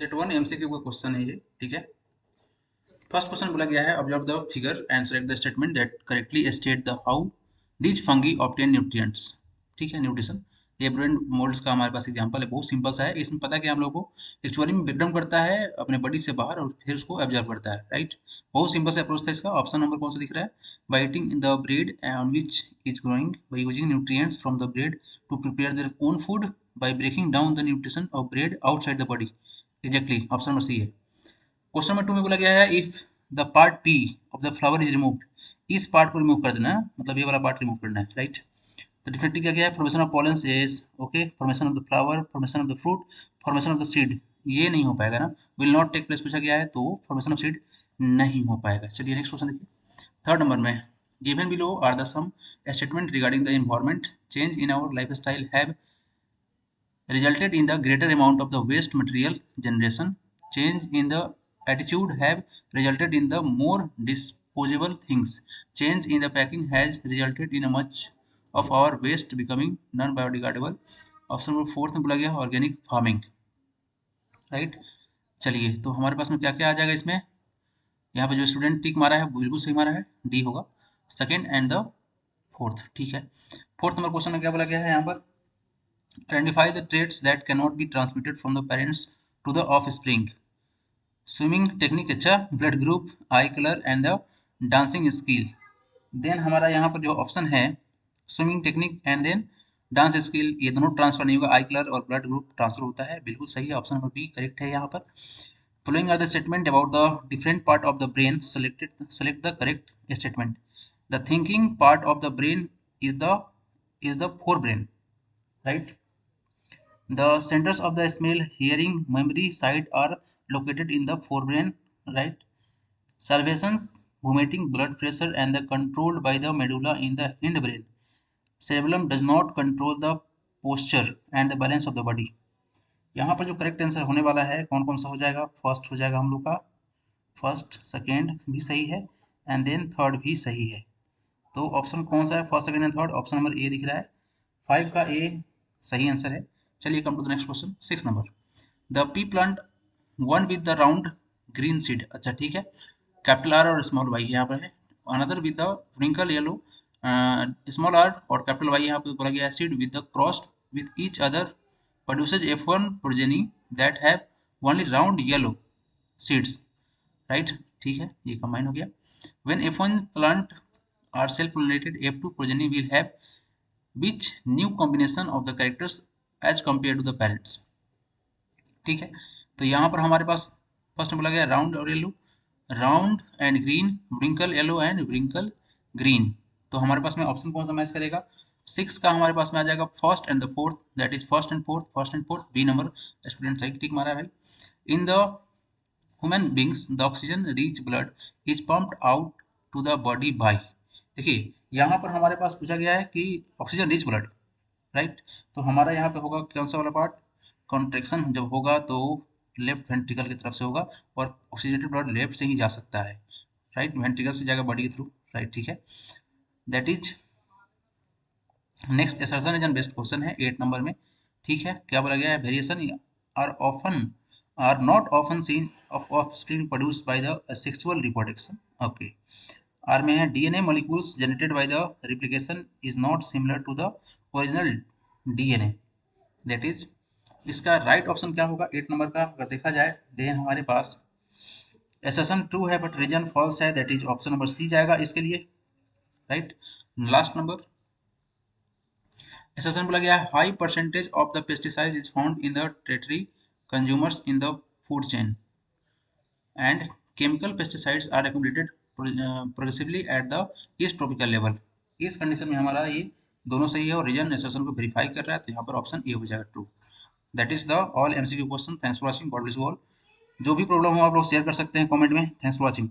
Set 1 MCQ का question है ये, ठीक है। फर्स्ट क्वेश्चन बोला गया है observe the figure and select the statement that correctly state the how these fungi obtain nutrients, ठीक है, न्यूट्रिशन। ये ब्रेन मोल्ड्स का हमारे पास एग्जांपल है, बहुत सिंपल सा है। इसमें पता है कि हम लोग को एक्चुअली में ब्रेकडाउन करता है अपने बॉडी से बाहर और फिर उसको एब्जॉर्ब करता है, राइट। बहुत सिंपल सा अप्रोच था इसका। ऑप्शन नंबर कौन सा दिख रहा है? By eating the bread on which is growing by using nutrients from the bread to prepare their own food by breaking down the nutrition of bread outside the body. Exactly option number C है। Question number 2 में बोला गया है if the part P of the flower is removed, इस part को रिमूव कर देना है, मतलब ये वाला पार्ट रिमूव करना है, राइट। तो डिफरेंटली क्या क्या है? Formation of pollens is okay, formation of the flower, formation of the fruit, formation of the seed, ये नहीं हो पाएगा ना, विल नॉट टेक प्लेस पूछा गया है, तो फॉर्मेशन ऑफ सीड नहीं हो पाएगा। चलिए नेक्स्ट क्वेश्चन देखिए। थर्ड नंबर में given below are the some statement regarding the environment change in our lifestyle have resulted in the greater amount of the waste material generation. Change in the attitude have resulted in the more disposable things. Change in the packing has resulted in a much of our waste becoming non-biodegradable. Option number fourth में बोला गया organic farming, right. चलिए तो हमारे पास में क्या क्या आ जाएगा इसमें? यहाँ पे जो स्टूडेंट टिक मारा है वो बिल्कुल सही मारा है, डी होगा सेकेंड एंड द फोर्थ, ठीक है। फोर्थ नंबर क्वेश्चन में क्या बोला गया है यहाँ पर? Identify the traits that cannot be transmitted from the parents to the offspring. Swimming technique अच्छा, blood group, eye color and the dancing skill. Then हमारा यहाँ पर जो ऑप्शन है swimming technique and then dance skill, ये दोनों transfer नहीं होगा, आई कलर और ब्लड ग्रुप ट्रांसफर होता है, बिल्कुल सही है, ऑप्शन नंबर बी करेक्ट है यहाँ पर। Following are the statement about the different part of the brain. Select the correct statement. The thinking part of the brain is the forebrain, right? The centers of the smell, hearing, memory side are located in the forebrain, right? Salvations, vomiting, blood pressure, and the controlled by the medulla in the hindbrain. Cerebellum does not control the posture and the balance of the body. यहाँ पर जो correct answer होने वाला है कौन कौन सा हो जाएगा? फर्स्ट हो जाएगा हम लोग का, फर्स्ट सेकेंड भी सही है एंड देन थर्ड भी सही है। तो ऑप्शन कौन सा है first second and third? Option number A दिख रहा है, 5 का ए सही आंसर है। चलिए come to the next question, 6 नंबर। The P plant one with the round green seed, अच्छा ठीक है, कैपिटल आर और स्मॉल वाई यहाँ पे है। Another with the wrinkle yellow, small R और कैपिटल वाई यहाँ पे बोला गया है। Seed with the crossed with each other produces F1 progeny that have only round yellow seeds, right, ठीक है, ये कंबाइन हो गया। when F1 plant are self pollinated, F2 progeny will have which new combination of the characters as compared to the parents, ठीक है। तो यहाँ पर हमारे पास फर्स्ट में बोला गया राउंड और yellow, round and green, wrinkle yellow and wrinkle green. तो हमारे पास में ऑप्शन कौन सा मैच करेगा? 6 का हमारे पास में आ जाएगा first and the fourth, that is first and fourth, first and fourth, B number student सही टिक मारा है भाई। In the human beings the oxygen rich blood is pumped out to the body by, देखिए यहाँ पर हमारे पास पूछा गया है कि ऑक्सीजन रिच ब्लड, राइट। तो हमारा यहाँ पे होगा कौन सा वाला पार्ट? कॉन्ट्रेक्शन जब होगा तो लेफ्ट वेंट्रिकल की तरफ से होगा और ऑक्सीजनेटेड ब्लड लेफ्ट से ही जा सकता है, राइट, वेंट्रिकल से जाएगा बॉडी के थ्रू, राइट, ठीक है। That is next assertion is an best question है 8 नंबर में, ठीक है। क्या बोला गया है? Variation are not often seen of offspring produced by the sexual reproduction, okay. आर में है DNA molecules generated by the replication is not similar to the original DNA, that is इसका राइट ऑप्शन क्या होगा 8 नंबर का? अगर देखा जाए देन हमारे पास असर्शन ट्रू है बट रीजन फॉल्स है, that is option number C जाएगा इसके लिए, राइट। लास्ट नंबर असर्शन बोला गया high percentage of the pesticide is found in the tertiary consumers in the food chain and chemical pesticides are accumulated progressively at the each trophic level. इस condition में हमारा ये दोनों सही है और रीजन असर्शन को वेरीफाई कर रहा है, तो यहाँ पर ऑप्शन ए हो जाएगा true. That is the all MCQ question. Thanks for watching, God bless you all. जो भी प्रॉब्लम हो आप लोग शेयर कर सकते हैं कमेंट में। Thanks for watching.